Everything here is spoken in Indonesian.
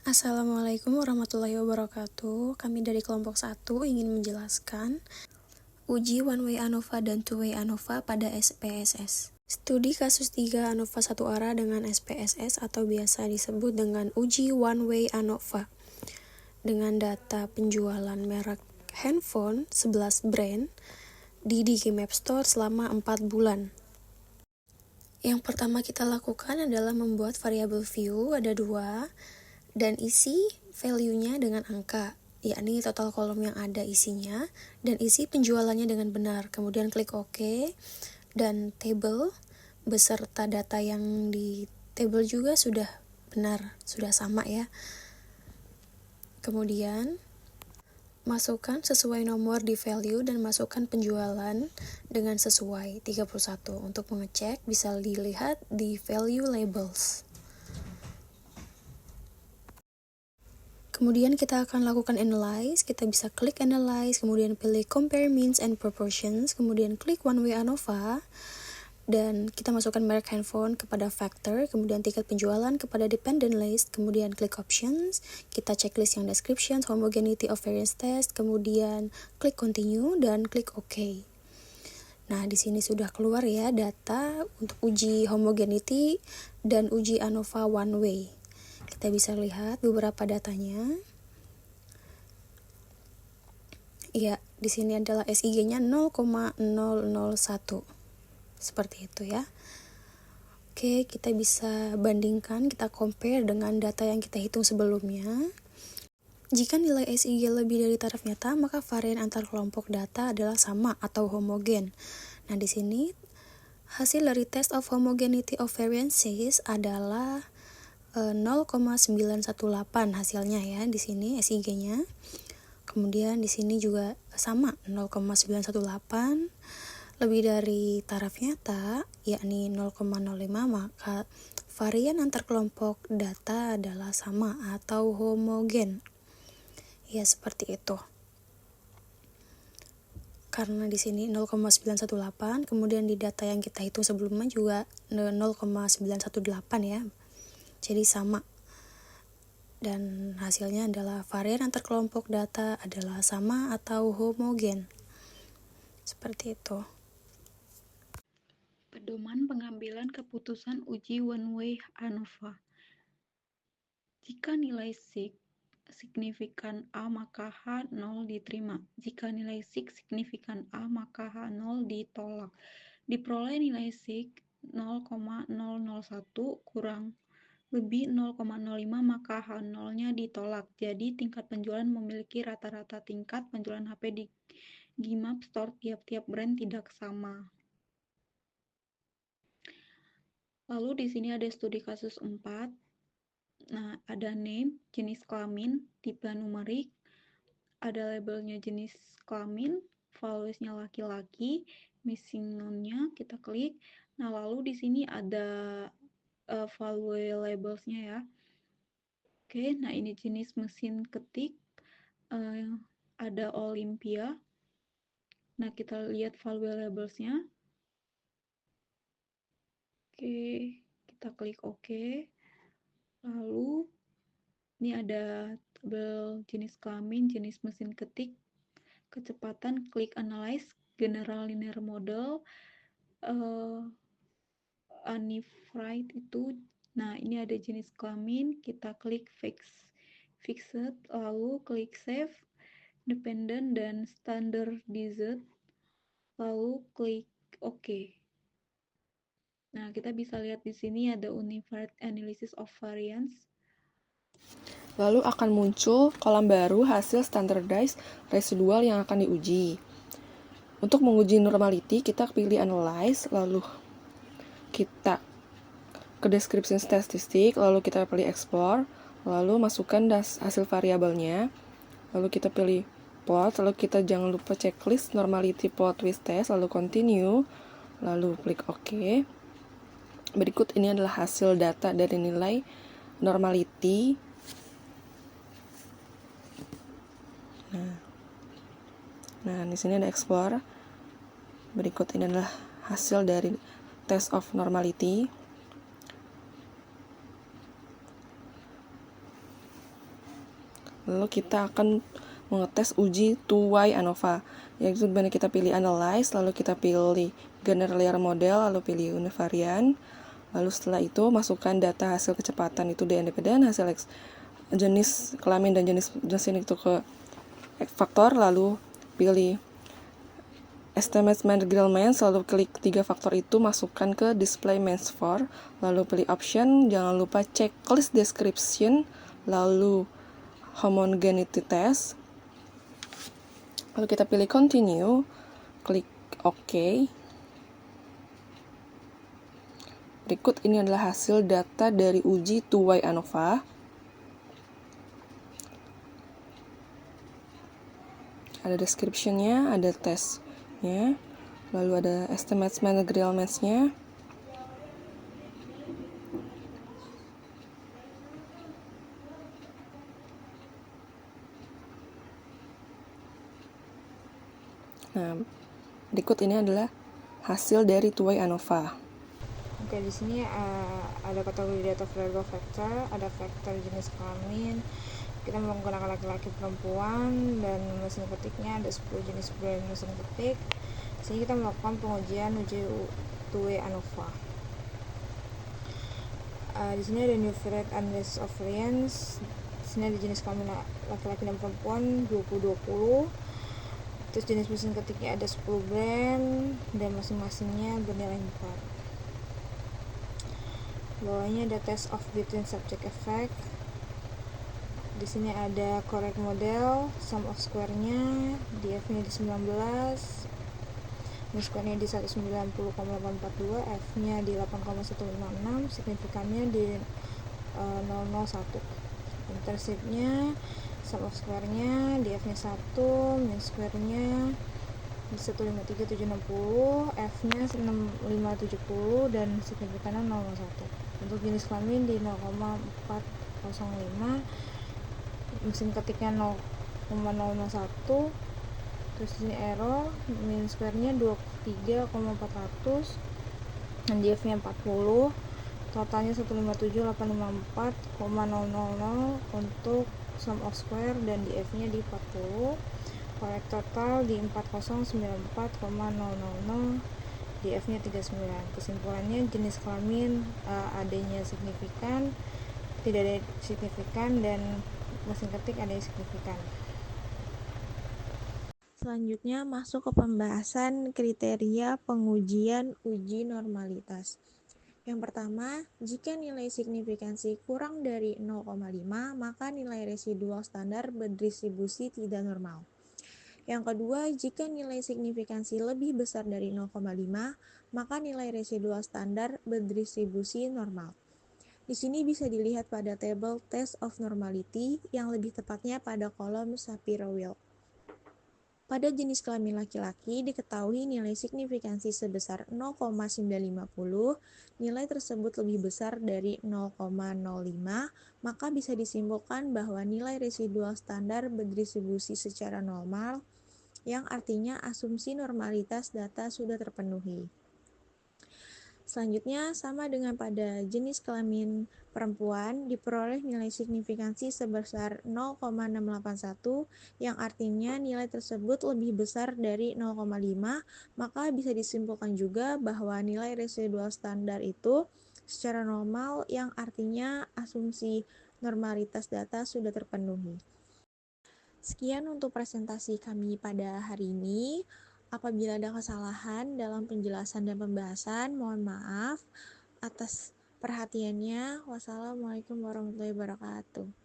Assalamualaikum warahmatullahi wabarakatuh. Kami dari kelompok 1 ingin menjelaskan uji one way ANOVA dan two way ANOVA pada SPSS. Studi kasus 3 ANOVA satu arah dengan SPSS atau biasa disebut dengan uji one way ANOVA. Dengan data penjualan merek handphone 11 brand di Digimap Store selama 4 bulan. Yang pertama kita lakukan adalah membuat variabel view, ada 2, dan isi value-nya dengan angka, yakni total kolom yang ada isinya, dan isi penjualannya dengan benar. Kemudian klik OK, dan table beserta data yang di table juga sudah benar, sudah sama ya. Kemudian masukkan sesuai nomor di value dan masukkan penjualan dengan sesuai 31. Untuk mengecek bisa dilihat di value labels. Kemudian kita akan lakukan analyze, kita bisa klik analyze, kemudian pilih compare means and proportions, kemudian klik one way ANOVA, dan kita masukkan merek handphone kepada factor, kemudian tiket penjualan kepada dependent list, kemudian klik options, kita checklist yang description, homogeneity of variance test, kemudian klik continue, dan klik OK. Nah, di sini sudah keluar ya data untuk uji homogeneity dan uji ANOVA one way. Kita bisa lihat beberapa datanya. Ya, di sini adalah SIG-nya 0,001. Seperti itu ya. Oke, kita bisa bandingkan, kita compare dengan data yang kita hitung sebelumnya. Jika nilai SIG lebih dari taraf nyata, maka varian antar kelompok data adalah sama atau homogen. Nah, di sini hasil dari test of homogeneity of variances adalah 0,918 hasilnya ya, di sini SIG-nya. Kemudian di sini juga sama 0,918, lebih dari taraf nyata yakni 0,05, maka varian antar kelompok data adalah sama atau homogen. Ya, seperti itu. Karena di sini 0,918, kemudian di data yang kita hitung sebelumnya juga 0,918 ya. Jadi sama. Dan hasilnya adalah varian antar kelompok data adalah sama atau homogen. Seperti itu. Pedoman pengambilan keputusan uji one way ANOVA. Jika nilai signifikan A maka H0 diterima. Jika nilai signifikan A maka H0 ditolak. Diperoleh nilai sig 0,001 kurang lebih 0,05 maka H0-nya ditolak. Jadi tingkat penjualan memiliki rata-rata tingkat penjualan HP di Digimap Store tiap-tiap brand tidak sama. Lalu di sini ada studi kasus 4. Nah, ada name, jenis kelamin, tipe numerik, ada labelnya jenis kelamin, valuesnya laki-laki, missing none-nya kita klik. Nah, lalu di sini ada value labelsnya ya. Oke, nah ini jenis mesin ketik, ada Olympia. Nah, kita lihat value labelsnya. Oke, kita klik OK. Lalu ini ada tabel jenis kelamin, jenis mesin ketik, kecepatan, klik analyze, general linear model, unifried itu. Nah, ini ada jenis kelamin, kita klik fixed, lalu klik save, dependent dan standardized, lalu klik OK. Nah, kita bisa lihat di sini ada unified analysis of variance. Lalu akan muncul kolom baru hasil standardized residual yang akan diuji. Untuk menguji normality, kita pilih analyze, lalu kita ke description statistik, lalu kita pilih explore, lalu masukkan hasil variabelnya, lalu kita pilih plot, lalu kita jangan lupa checklist normality plot with test, lalu continue, lalu klik OK. Berikut ini adalah hasil data dari nilai normality. Nah, di sini ada explore. Berikut ini adalah hasil dari test of normality. Lalu kita akan mengetes uji 2Y ANOVA, yaitu dimana kita pilih Analyze, lalu kita pilih Generate Layer Model, lalu pilih Univariant. Lalu setelah itu masukkan data hasil kecepatan itu D independen, hasil jenis kelamin dan jenis mesin itu ke faktor, lalu pilih Estimate Managerial Mains, lalu klik 3 faktor itu, masukkan ke Display Mains for, lalu pilih Option, jangan lupa Checklist Description, lalu Homogeneity Test, lalu kita pilih Continue, klik OK. Berikut ini adalah hasil data dari uji 2Y ANOVA. Ada description-nya, ada test-nya, lalu ada estimates managerial mains-nya. Nah, berikut ini adalah hasil dari 2Y ANOVA. Oke, di sini ada kategori data variable vector, ada vektor jenis kelamin. Kita menggunakan laki-laki perempuan dan mesin ketiknya ada 10 jenis brand mesin ketik. Di sini kita melakukan pengujian uji 2way ANOVA. Di sini ada new variant and list of variants. Di sini ada jenis kelamin laki-laki dan perempuan 20-20. Terus jenis mesin ketiknya ada 10 brand dan masing-masingnya bernilai 4. Bawahnya ada test of between subject effect. Di sini ada correct model, sum of square-nya, df-nya di 19, mean square-nya di 190,842, f-nya di 8,156, signifikannya di 001. Intercept-nya, sum of square-nya, df-nya 1, mean square-nya di 153,760, f-nya 6570 dan signifikannya 0,1. Untuk jenis kelamin di 0,405, mesin ketiknya 0,001, terus ini error, mean square-nya 23,400 dan df-nya 40, totalnya 157.854,000 untuk sum of square dan df-nya di 40. Correct total di 4094,000, df-nya 39. Kesimpulannya jenis kelamin AD-nya signifikan, tidak ada signifikan, dan mesin ketik ada yang signifikan. Selanjutnya masuk ke pembahasan kriteria pengujian uji normalitas. Yang pertama, jika nilai signifikansi kurang dari 0,5, maka nilai residual standar berdistribusi tidak normal. Yang kedua, jika nilai signifikansi lebih besar dari 0,5, maka nilai residual standar berdistribusi normal. Di sini bisa dilihat pada tabel test of normality, yang lebih tepatnya pada kolom Shapiro-Wilk. Pada jenis kelamin laki-laki diketahui nilai signifikansi sebesar 0,950, nilai tersebut lebih besar dari 0,05, maka bisa disimpulkan bahwa nilai residual standar berdistribusi secara normal, yang artinya asumsi normalitas data sudah terpenuhi. Selanjutnya, sama dengan pada jenis kelamin perempuan, diperoleh nilai signifikansi sebesar 0,681, yang artinya nilai tersebut lebih besar dari 0,5, maka bisa disimpulkan juga bahwa nilai residual standar itu secara normal, yang artinya asumsi normalitas data sudah terpenuhi. Sekian untuk presentasi kami pada hari ini. Apabila ada kesalahan dalam penjelasan dan pembahasan, mohon maaf atas perhatiannya. Wassalamualaikum warahmatullahi wabarakatuh.